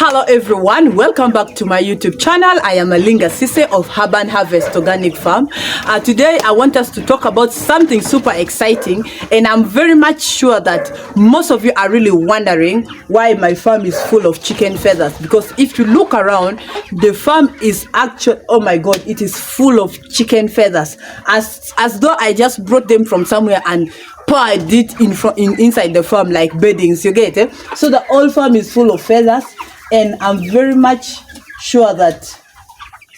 Hello everyone, welcome back to my YouTube channel. I am Alinga Sise of Urban Harvest Organic Farm. Today I want us to talk about something super exciting, and I'm very much sure that most of you are really wondering why my farm is full of chicken feathers. Because if you look around, the farm is actually, oh my god, it is full of chicken feathers, as though I just brought them from somewhere and poured it inside the farm like beddings. You get it? So the whole farm is full of feathers. And I'm very much sure that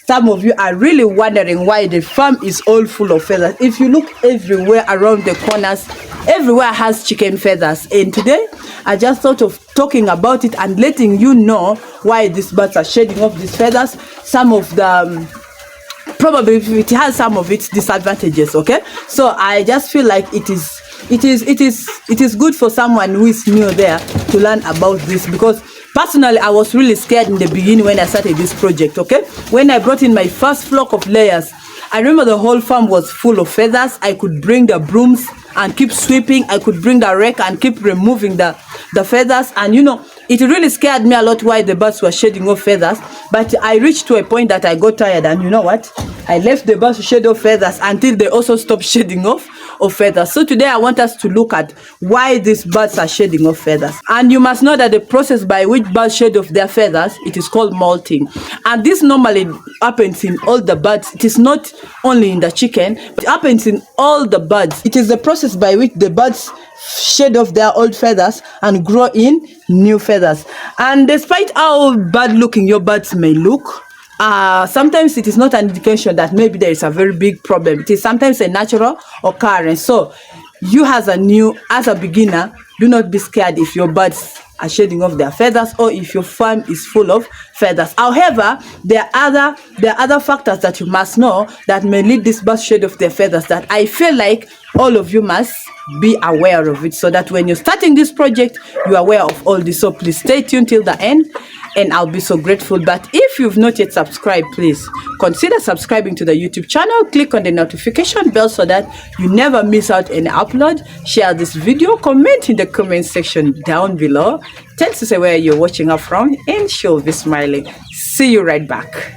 some of you are really wondering why the farm is all full of feathers. If you look everywhere around the corners, everywhere has chicken feathers. And today, I just thought of talking about it and letting you know why these birds are shedding off these feathers. Some of the probably it has some of its disadvantages. Okay, so I just feel like it is good for someone who is new there to learn about this, because personally, I was really scared in the beginning when I started this project, okay? When I brought in my first flock of layers, I remember the whole farm was full of feathers. I could bring the brooms and keep sweeping. I could bring the rake and keep removing the feathers. And you know, it really scared me a lot why the birds were shedding off feathers. But I reached to a point that I got tired, and you know what? I left the birds to shed off feathers until they also stopped shedding off feathers. So today I want us to look at why these birds are shedding off feathers. And you must know that the process by which birds shed off their feathers, it is called molting. And this normally happens in all the birds. It is not only in the chicken, but it happens in all the birds. It is the process by which the birds shed off their old feathers and grow in new feathers. And despite how bad looking your birds may look, sometimes it is not an indication that maybe there is a very big problem. It is sometimes a natural occurrence. So you as a beginner, do not be scared if your birds are shedding off their feathers or if your farm is full of feathers. However, there are other factors that you must know that may lead these birds to shed off their feathers, that I feel like all of you must be aware of it, so that when you're starting this project, you're aware of all this. So please stay tuned till the end, and I'll be so grateful. But if you've not yet subscribed, please consider subscribing to the YouTube channel. Click on the notification bell so that you never miss out any upload. Share this video, comment in the comment section down below. Tell us where you're watching us from, and she'll be smiling. See you right back.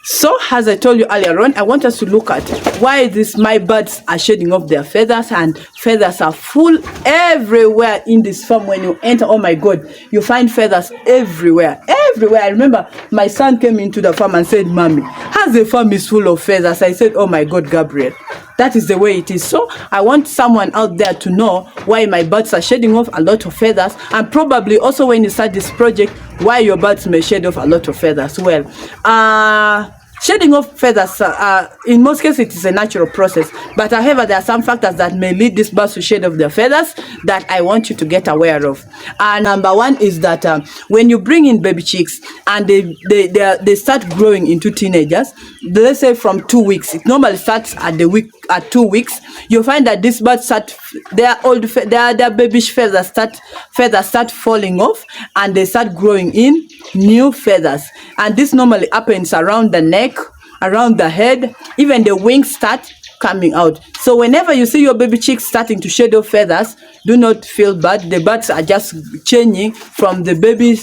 So, as I told you earlier on, I want us to look at why my birds are shedding off their feathers, and feathers are full everywhere in this farm. When you enter, oh my god, you find feathers everywhere. Everywhere. I remember my son came into the farm and said, "Mommy, as the farm is full of feathers." I said, "Oh my god, Gabriel, that is the way it is." So I want someone out there to know why my birds are shedding off a lot of feathers, and probably also when you start this project, why your birds may shed off a lot of feathers. Well, shedding off feathers, in most cases, it is a natural process. But however, there are some factors that may lead these birds to shed off their feathers that I want you to get aware of. Number one is that when you bring in baby chicks and they start growing into teenagers, let's say from 2 weeks, it normally starts at 2 weeks, you'll find that these birds their babish feathers start falling off, and they start growing in new feathers. And this normally happens around the neck, around the head, even the wings start coming out. So whenever you see your baby chicks starting to shed off feathers, do not feel bad. The birds are just changing from the baby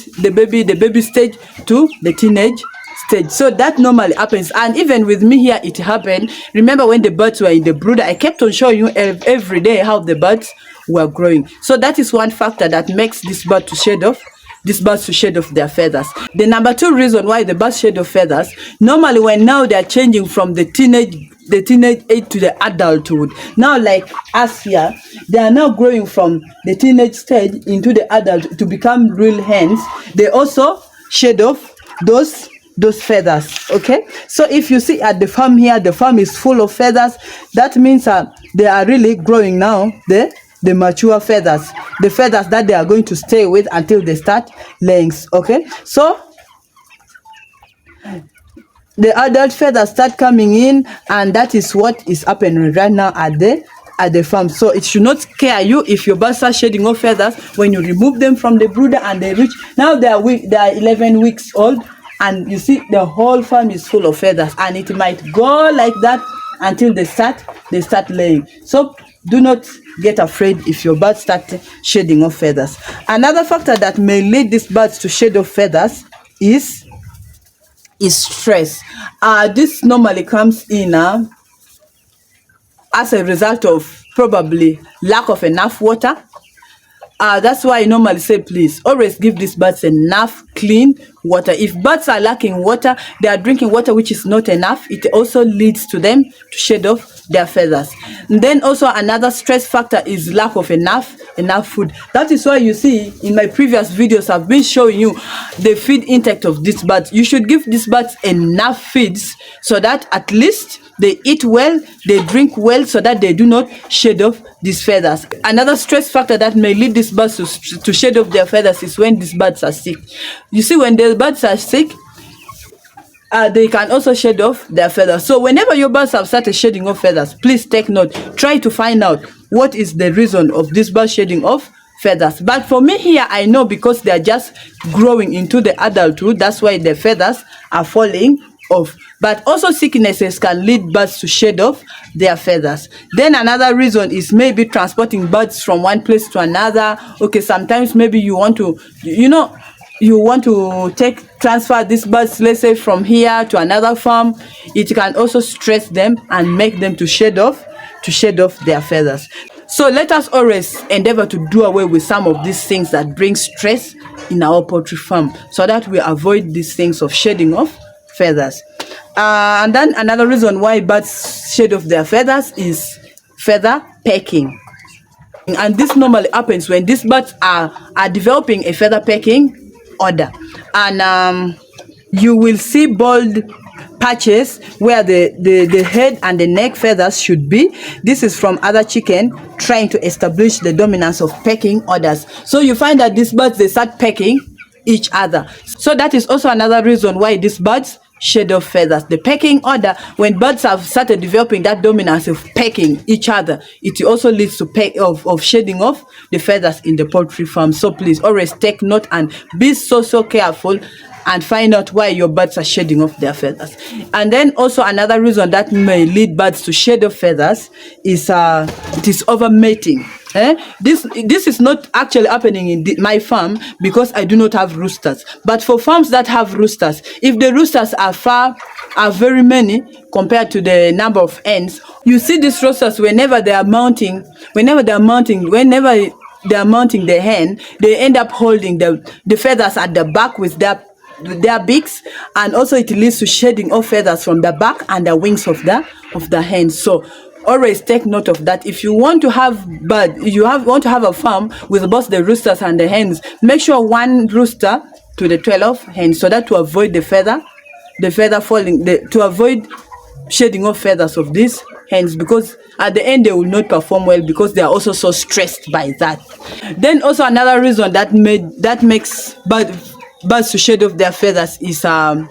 stage to the teenage stage. So that normally happens. And even with me here, it happened. Remember when the birds were in the brooder, I kept on showing you every day how the birds were growing. So that is one factor that makes this bird to shed off their feathers. The number two reason why the birds shed off feathers, normally when now they are changing from the teenage age to the adulthood. Now, like us here, they are now growing from the teenage stage into the adult to become real hens. They also shed off those feathers. Okay, so if you see at the farm here, the farm is full of feathers. That means they are really growing now the mature feathers, the feathers that they are going to stay with until they start laying. Okay, so the adult feathers start coming in, and that is what is happening right now at the farm. So it should not scare you if your birds are shedding off feathers when you remove them from the brooder and they reach, now they are 11 weeks old. and you see the whole farm is full of feathers, and it might go like that until they start laying. So do not get afraid if your birds start shedding off feathers. Another factor that may lead these birds to shed off feathers is stress. This normally comes in as a result of probably lack of enough water. That's why I normally say, please always give these birds enough clean water. If birds are lacking water, they are drinking water which is not enough, it also leads to them to shed off their feathers. And then also another stress factor is lack of enough food. That is why you see in my previous videos I've been showing you the feed intake of these birds. You should give these birds enough feeds so that at least they eat well, they drink well, so that they do not shed off these feathers. Another stress factor that may lead these birds to shed off their feathers is when these birds are sick. You see, when the birds are sick, they can also shed off their feathers. So whenever your birds have started shedding off feathers, please take note. Try to find out what is the reason of this bird shedding off feathers. But for me here, I know because they are just growing into the adulthood, that's why the feathers are falling off. But also sicknesses can lead birds to shed off their feathers. Then another reason is maybe transporting birds from one place to another. Okay, sometimes maybe you want to, transfer these birds, let's say from here to another farm. It can also stress them and make them to shed off their feathers. So let us always endeavor to do away with some of these things that bring stress in our poultry farm, so that we avoid these things of shedding off feathers. And then another reason why birds shed off their feathers is feather pecking. And this normally happens when these birds are developing a feather pecking order. And you will see bald patches where the head and the neck feathers should be. This is from other chicken trying to establish the dominance of pecking orders. So you find that these birds, they start pecking each other. So that is also another reason why these birds shed off feathers. The pecking order, when birds have started developing that dominance of pecking each other, it also leads to of shedding off the feathers in the poultry farm. So please always take note and be so careful and find out why your birds are shedding off their feathers. And then also another reason that may lead birds to shed off feathers is it is over mating. This is not actually happening in my farm because I do not have roosters. But for farms that have roosters, if the roosters are very many compared to the number of hens, you see these roosters whenever they are mounting the hen, they end up holding the feathers at the back with their beaks, and also it leads to shedding of feathers from the back and the wings of the hen. So always take note of that. If you want to have a farm with both the roosters and the hens, make sure one rooster to the 12 hens, so that to avoid the feather falling, to avoid shedding of feathers of these hens, because at the end they will not perform well because they are also so stressed by that. Then also another reason that makes birds to shed off their feathers is the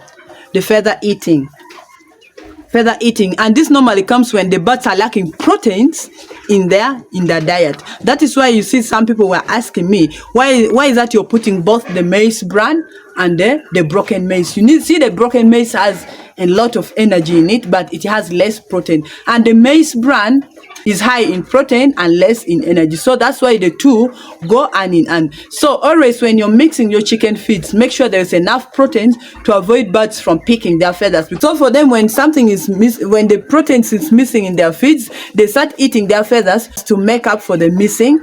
feather eating. And this normally comes when the birds are lacking proteins in their diet. That is why you see some people were asking me, why is that you're putting both the maize bran and the broken maize? You see the broken maize has a lot of energy in it, but it has less protein, and the maize bran is high in protein and less in energy. So that's why the two go hand in hand. So always when you're mixing your chicken feeds, make sure there's enough protein to avoid birds from picking their feathers. So for them, when when the proteins is missing in their feeds, they start eating their feathers to make up for the missing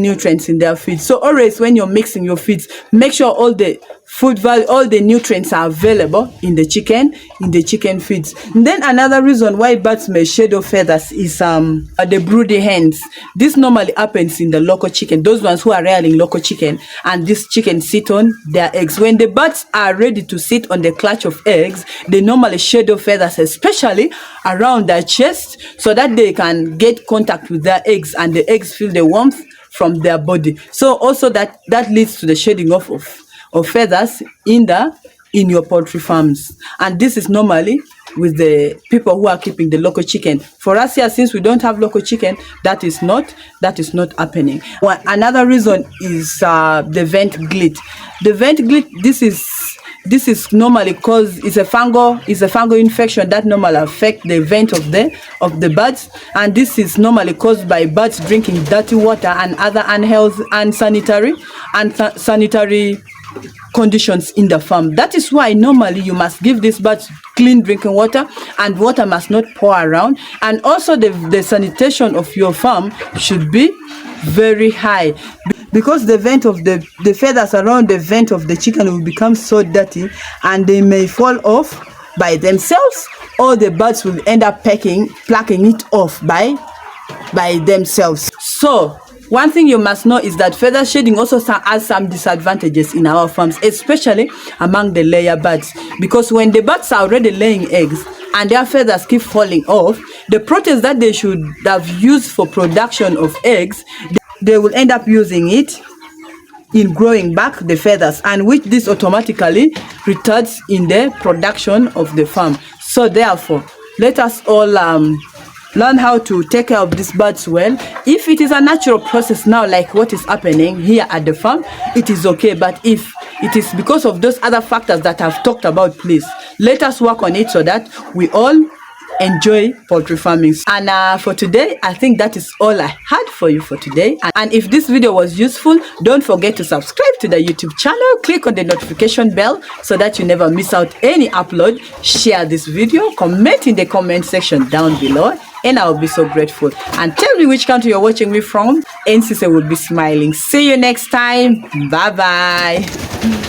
nutrients in their feeds. So always when you're mixing your feeds, make sure all the all the nutrients are available in the chicken feeds. And then another reason why birds may shed off feathers is the broody hens. This normally happens in the local chicken, those ones who are rearing local chicken, and these chickens sit on their eggs. When the birds are ready to sit on the clutch of eggs, they normally shed off feathers, especially around their chest, so that they can get contact with their eggs and the eggs feel the warmth from their body. So also that leads to the shedding off of feathers in your poultry farms. And this is normally with the people who are keeping the local chicken. For us here, since we don't have local chicken, that is not happening. Well, another reason is the vent glit. The vent glit, this this is normally cause it's a fungal infection that normally affect the vent of the birds, and this is normally caused by birds drinking dirty water and other unhealthy and sanitary conditions in the farm. That is why normally you must give these birds clean drinking water, and water must not pour around, and also the sanitation of your farm should be very high, because the vent of the feathers around the vent of the chicken will become so dirty and they may fall off by themselves, or the birds will end up plucking it off by themselves. So one thing you must know is that feather shedding also has some disadvantages in our farms, especially among the layer birds, because when the birds are already laying eggs and their feathers keep falling off, the proteins that they should have used for production of eggs, they will end up using it in growing back the feathers, and which this automatically retards in the production of the farm. So therefore, let us all learn how to take care of these birds well. If it is a natural process now, like what is happening here at the farm, it is okay. But if it is because of those other factors that I've talked about, please let us work on it so that we all enjoy poultry farming. And for today, I think that is all I had for you for today. And if this video was useful, don't forget to subscribe to the YouTube channel, click on the notification bell so that you never miss out any upload. Share this video, comment in the comment section down below, and I'll be so grateful. And tell me which country you're watching me from, and Sise will be smiling. See you next time. Bye bye.